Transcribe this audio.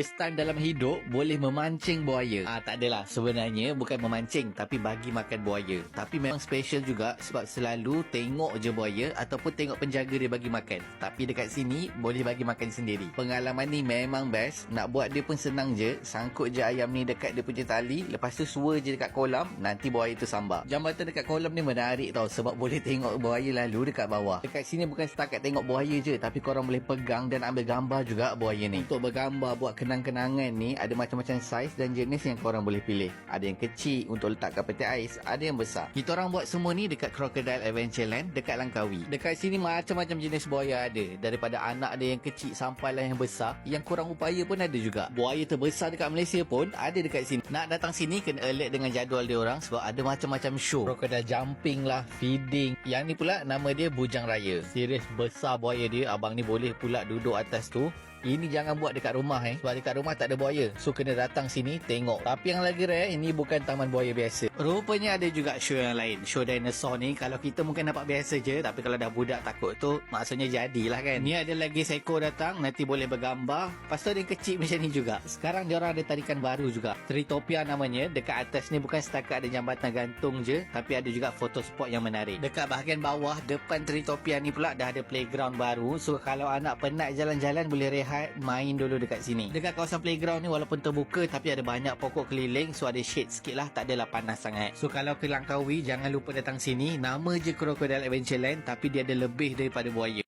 First time dalam hidup boleh memancing buaya. Tak adalah, sebenarnya bukan memancing tapi bagi makan buaya. Tapi memang special juga sebab selalu tengok je buaya ataupun tengok penjaga dia bagi makan. Tapi dekat sini boleh bagi makan sendiri. Pengalaman ni memang best. Nak buat dia pun senang je. Sangkut je ayam ni dekat dia punya tali, lepas tu sua je dekat kolam, nanti buaya tu sambar. Jambatan dekat kolam ni menarik tau sebab boleh tengok buaya lalu dekat bawah. Dekat sini bukan setakat tengok buaya je, tapi korang boleh pegang dan ambil gambar juga buaya ni. Untuk bergambar buat kenang-kenangan ni ada macam-macam saiz dan jenis yang korang boleh pilih. Ada yang kecil untuk letak kat peti ais, ada yang besar. Kita orang buat semua ni dekat Crocodile Adventureland dekat Langkawi. Dekat sini macam-macam jenis buaya ada, daripada anak dia yang kecil sampailah yang besar. Yang kurang upaya pun ada juga. Buaya terbesar dekat Malaysia pun ada dekat sini. Nak datang sini kena alert dengan jadual dia orang sebab ada macam-macam show. Crocodile jumping lah, feeding. Yang ni pula nama dia Bujang Raya. Serius besar buaya dia. Abang ni boleh pula duduk atas tu. Ini jangan buat dekat rumah sebab dekat rumah tak ada buaya. So kena datang sini tengok. Tapi yang lagi rare, ini bukan taman buaya biasa. Rupanya ada juga show yang lain. Show dinosaur ni kalau kita mungkin nampak biasa je, tapi kalau dah budak takut tu maksudnya jadilah kan. Ni ada lagi seekor datang, nanti boleh bergambar. Lepas tu ada yang kecil macam ni juga. Sekarang dia orang ada tarikan baru juga, Tritopia namanya. Dekat atas ni bukan setakat ada jambatan gantung je, tapi ada juga foto spot yang menarik. Dekat bahagian bawah depan Tritopia ni pula dah ada playground baru. So kalau anak penat jalan-jalan boleh rehat, main dulu dekat sini. Dekat kawasan playground ni walaupun terbuka tapi ada banyak pokok keliling, so ada shade sikit lah, tak adalah panas sangat. So kalau ke Langkawi jangan lupa datang sini. Nama je Crocodile Adventureland tapi dia ada lebih daripada buaya.